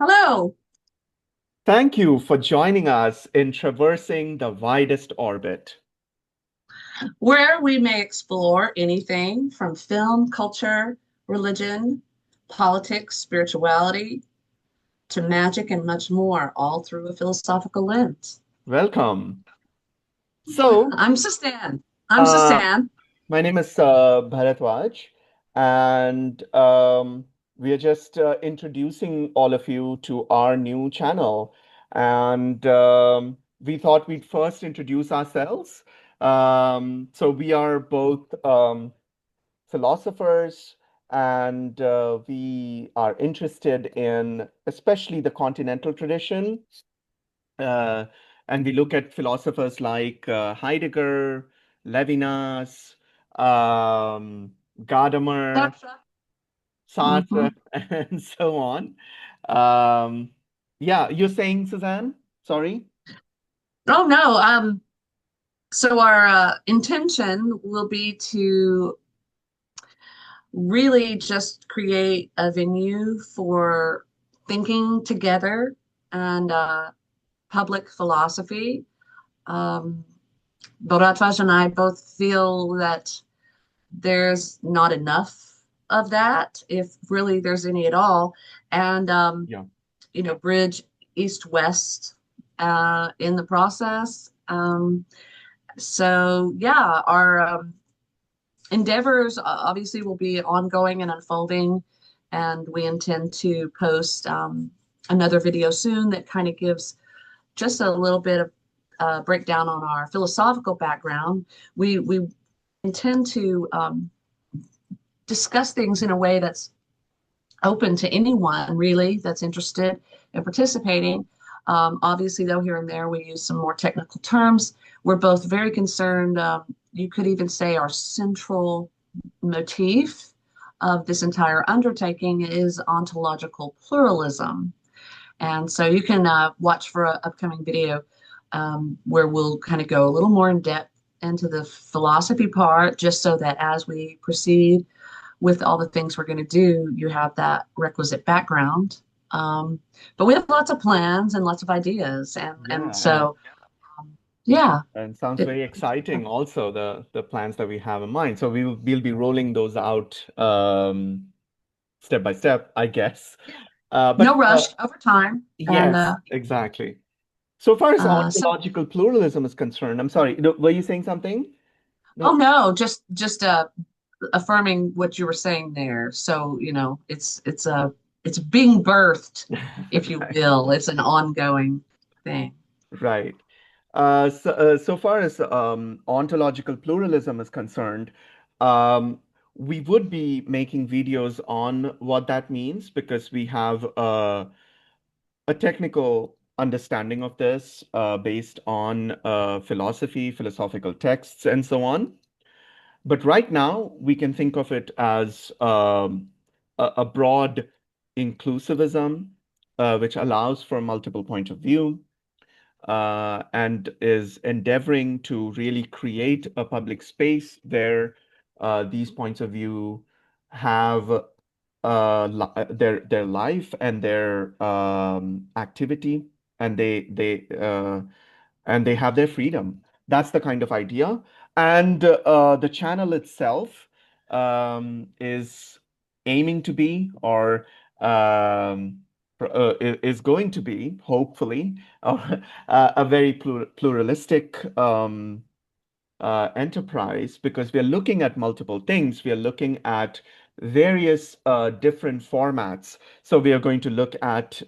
Hello, Thank you for joining us in traversing the widest orbit. where we may explore anything from film, culture, religion, politics, spirituality, to magic and much more, all through a philosophical lens. Welcome. So, I'm Susan. I'm uh, Susan. my name is Bharatwaj, and we are just introducing all of you to our new channel. And we thought we'd first introduce ourselves. So, we are both philosophers, and we are interested in especially the continental tradition. Uh, and we look at philosophers like Heidegger, Levinas, Gadamer, Mm-hmm. Sartre, and so on. Um, yeah, you're saying, Suzanne? Sorry? Oh no. So our intention will be to really just create a venue for thinking together and public philosophy. Um, Bharatwaj and I both feel that there's not enough of that, if really there's any at all, and Yeah. bridge east-west in the process. So yeah, our endeavors obviously will be ongoing and unfolding, and we intend to post another video soon that kind of gives just a little bit of breakdown on our philosophical background. We intend to discuss things in a way that's open to anyone really that's interested in participating. Obviously, though, here and there we use some more technical terms. We're both very concerned. You could even say our central motif of this entire undertaking is ontological pluralism. And so you can watch for an upcoming video where we'll kind of go a little more in depth into the philosophy part, just so that as we proceed with all the things we're going to do, you have that requisite background. Um, but we have lots of plans and lots of ideas, and Yeah, and so yeah, and sounds it, very exciting also, the plans that we have in mind. So we'll be rolling those out step by step, I guess. no But rush over time, and yes, exactly. So far as so ontological pluralism is concerned, I'm sorry, were you saying something? oh No. no, just affirming what you were saying there. So it's being birthed, if you Right. will. It's an ongoing thing. Right. So far as ontological pluralism is concerned, um, we would be making videos on what that means because we have a technical understanding of this based on philosophy, philosophical texts, and so on. But right now, we can think of it as a broad inclusivism, which allows for multiple point of view and is endeavoring to really create a public space where these points of view have their life and their activity, and they have their freedom. That's the kind of idea. And the channel itself is aiming to be, or is going to be, hopefully, a very pluralistic enterprise because we are looking at multiple things. We are looking at various different formats. So we are going to look at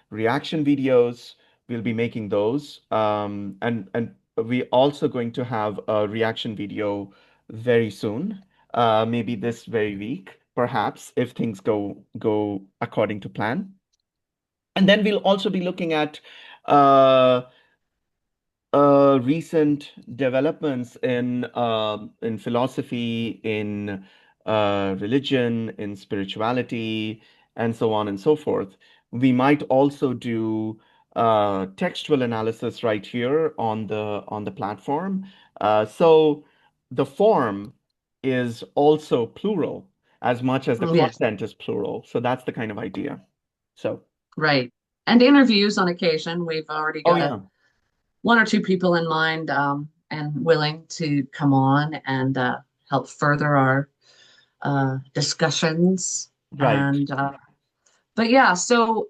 reaction videos. We'll be making those, and we're also going to have a reaction video very soon, maybe this very week, perhaps if things go according to plan. And then we'll also be looking at uh, recent developments in philosophy, in religion, in spirituality, and so on and so forth. We might also do textual analysis right here on the platform. So the form is also plural as much as the Yes. content is plural. So that's the kind of idea. So. Right. And interviews on occasion. We've already Oh got yeah, one or two people in mind and willing to come on and help further our discussions. right. And but yeah, so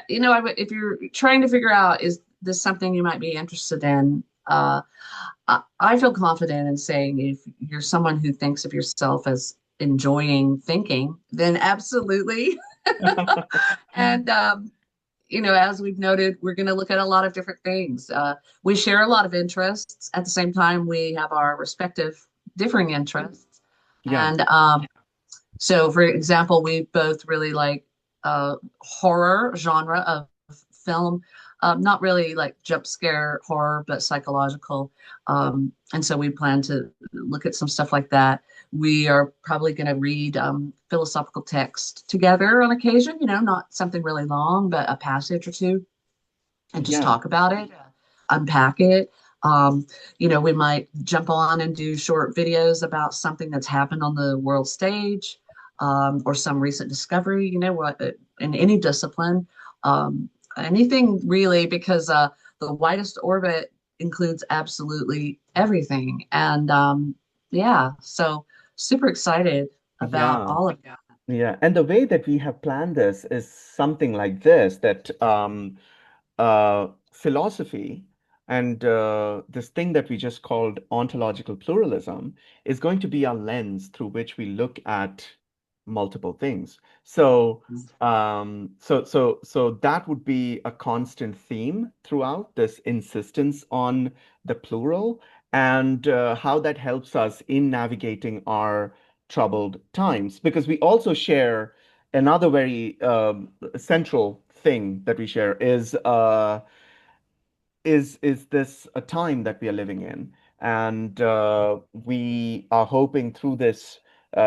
if you're trying to figure out is this something you might be interested in, I feel confident in saying if you're someone who thinks of yourself as enjoying thinking, then absolutely. And as we've noted, we're going to look at a lot of different things. We share a lot of interests. At the same time, we have our respective differing interests. Yeah, And so, for example, we both really like horror genre of film, not really like jump scare horror, but psychological. And so we plan to look at some stuff like that. We are probably going to read philosophical text together on occasion, not something really long, but a passage or two, and just yeah, talk about it, unpack it. Um, we might jump on and do short videos about something that's happened on the world stage, or some recent discovery, what in any discipline, um, anything really, because the widest orbit includes absolutely everything. And yeah, so super excited about yeah. all of that. Yeah, and the way that we have planned this is something like this, that philosophy and this thing that we just called ontological pluralism is going to be our lens through which we look at multiple things. So that would be a constant theme throughout this insistence on the plural and how that helps us in navigating our troubled times. Because we also share another very central thing that we share is this a time that we are living in, and we are hoping through this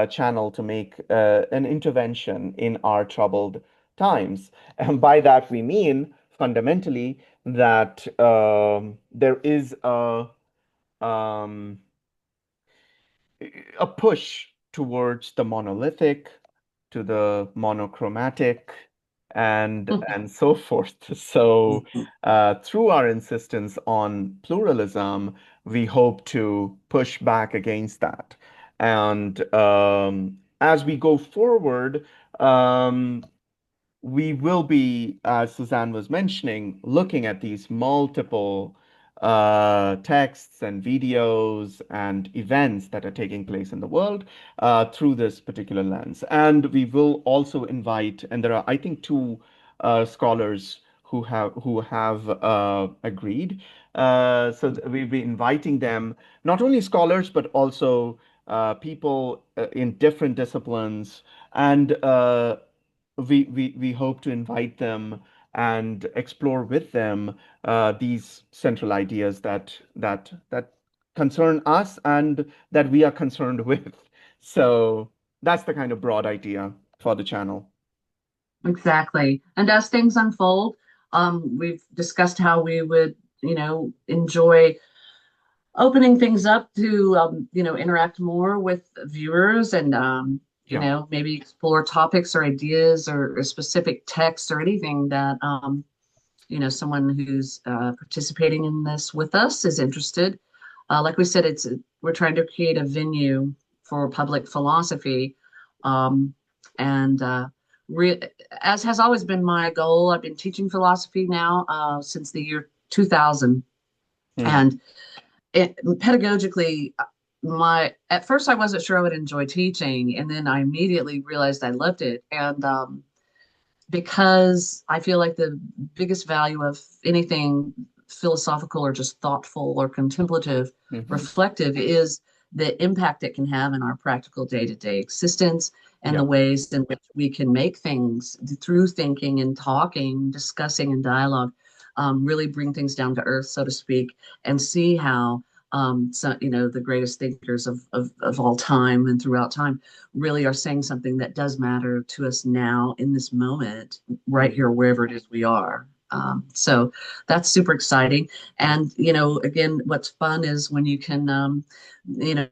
channel to make an intervention in our troubled times. And by that we mean fundamentally that there is um, a push towards the monolithic, to the monochromatic, and so forth. So, through our insistence on pluralism, we hope to push back against that. And as we go forward, um, we will be, as Suzanne was mentioning, looking at these multiple texts and videos and events that are taking place in the world through this particular lens. And we will also invite, and there are, I think, two scholars who have agreed. We'll be inviting them, not only scholars, but also people in different disciplines and we hope to invite them and explore with them these central ideas that concern us and that we are concerned with. So that's the kind of broad idea for the channel. Exactly. And as things unfold, we've discussed how we would, enjoy opening things up to, interact more with viewers and, Yeah. maybe explore topics or ideas or specific texts or anything that, someone who's participating in this with us is interested. Like we said, we're trying to create a venue for public philosophy, um, and re as has always been my goal. I've been teaching philosophy now since the year 2000, Hmm. and pedagogically, my at first I wasn't sure I would enjoy teaching, and then I immediately realized I loved it, and because I feel like the biggest value of anything philosophical or just thoughtful or contemplative, Hmm. reflective is the impact it can have in our practical day-to-day existence and the Yeah. ways in which we can make things through thinking and talking, discussing and dialogue, really bring things down to earth, so to speak, and see how so, the greatest thinkers of all time and throughout time really are saying something that does matter to us now in this moment, right Hmm. here, wherever it is we are. So that's super exciting. And, again, what's fun is when you can, you know,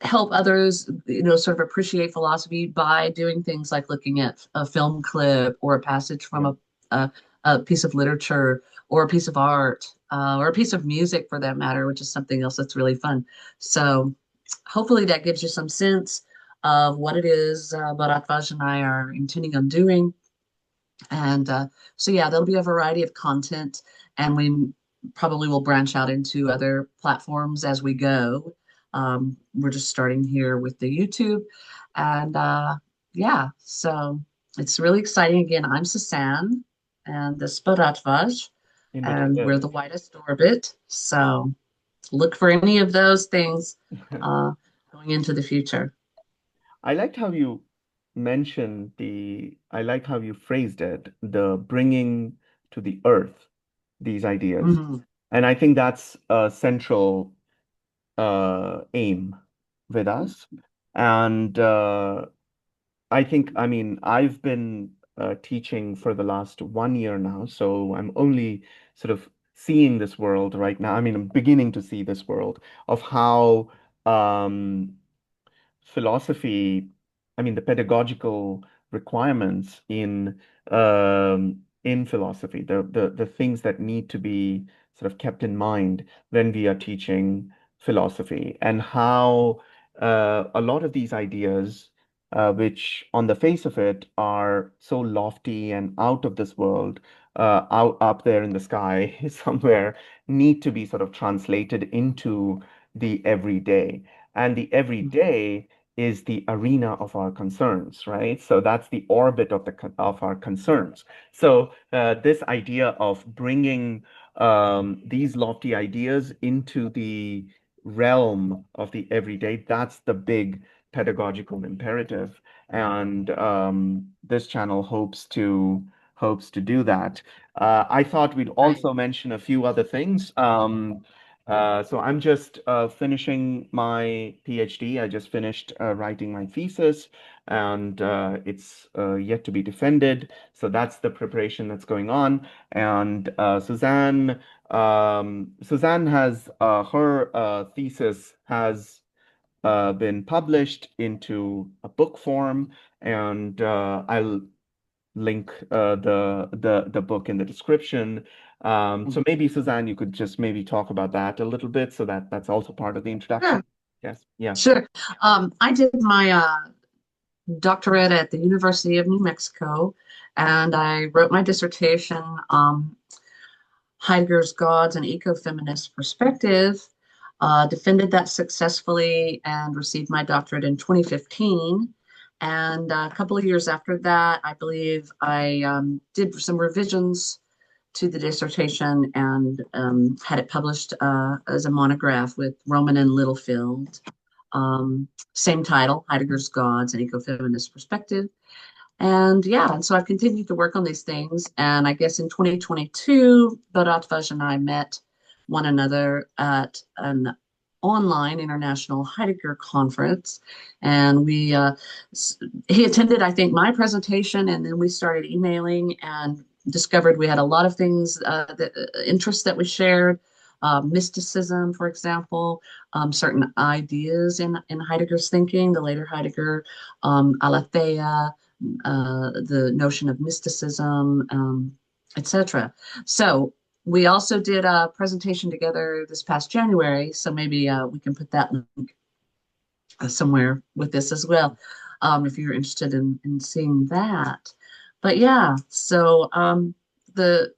help others, sort of appreciate philosophy by doing things like looking at a film clip or a passage from Yeah. a, a piece of literature or a piece of art or a piece of music for that matter, which is something else that's really fun. So hopefully that gives you some sense of what it is Bharatvaj and I are intending on doing. And so, yeah, there'll be a variety of content, and we probably will branch out into other platforms as we go. We're just starting here with the YouTube. And yeah, so it's really exciting. Again, I'm Sasan, and this is Bharatvaj, and we're the Widest Orbit. So look for any of those things uh, going into the future. I liked how you mentioned I like how you phrased it, the bringing to the earth these ideas. Mhm. And I think that's a central aim with us. And I think, I mean, I've been teaching for the last 1 year now, so I'm only sort of seeing this world right now. I mean, I'm beginning to see this world of how um, philosophy, I mean, the pedagogical requirements in philosophy, the things that need to be sort of kept in mind when we are teaching philosophy, and how a lot of these ideas, which on the face of it are so lofty and out of this world, out up there in the sky somewhere, need to be sort of translated into the everyday. And the everyday is the arena of our concerns, right? So that's the orbit of of our concerns. So this idea of bringing these lofty ideas into the realm of the everyday, that's the big pedagogical imperative, and this channel hopes to do that. I thought we'd Right. also mention a few other things. So I'm just finishing my PhD. I just finished writing my thesis, and it's yet to be defended. So that's the preparation that's going on. And Suzanne has her thesis has been published into a book form, and I'll link the book in the description. So maybe Suzanne, you could just maybe talk about that a little bit, so that that's also part of the introduction. Sure. Yes, yeah. Sure. I did my doctorate at the University of New Mexico, and I wrote my dissertation, Heidegger's Gods and Ecofeminist Perspective, defended that successfully, and received my doctorate in 2015. And a couple of years after that, I believe I did some revisions to the dissertation and had it published as a monograph with Roman and Littlefield. Same title, Heidegger's Gods and Ecofeminist Perspective. And yeah, and so I've continued to work on these things. And I guess in 2022, Bharatvaj and I met one another at an online international Heidegger conference. And he attended, I think, my presentation, and then we started emailing and discovered we had a lot of things, interests that we shared. Mysticism, for example, certain ideas in Heidegger's thinking, the later Heidegger, aletheia, the notion of mysticism, etc. So we also did a presentation together this past January, so maybe we can put that link somewhere with this as well, if you're interested in seeing that. But yeah, so the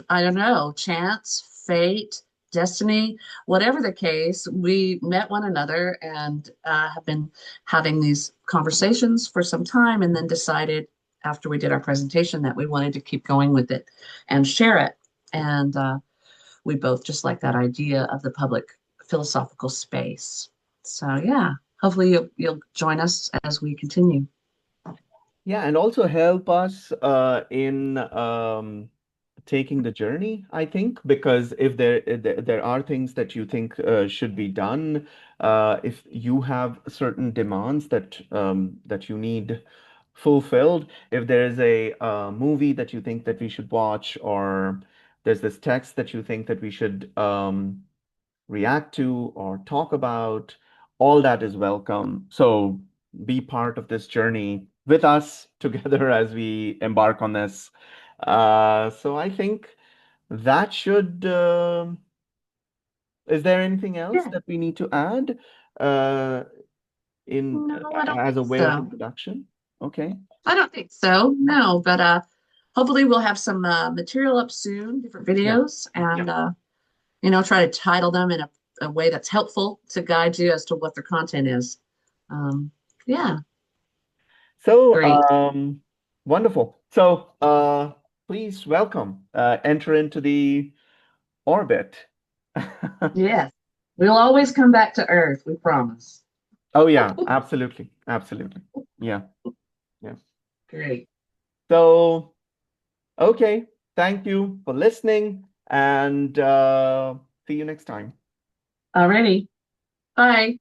I don't know, chance, fate, destiny, whatever the case, we met one another and have been having these conversations for some time, and then decided after we did our presentation that we wanted to keep going with it and share it. And we both just like that idea of the public philosophical space. So yeah, hopefully you'll join us as we continue. Yeah, and also help us in taking the journey, I think, because if there are things that you think should be done, if you have certain demands that you need fulfilled, if there's a movie that you think that we should watch, or there's this text that you think that we should react to or talk about, all that is welcome. So be part of this journey with us together as we embark on this. So I think that should, is there anything else Yeah. that we need to add uh, in No, I don't as think a way of so. introduction? Okay. I don't think so. No, but hopefully we'll have some material up soon, different Yeah. videos, Yeah. and try to title them in a way that's helpful to guide you as to what their content is. Um, yeah, So, great. wonderful. So, please welcome, enter into the orbit. Yes. We'll always come back to Earth, we promise. Oh yeah, absolutely. Absolutely. Yeah. Yeah. Great. So, okay. Thank you for listening and see you next time. Alrighty. Bye.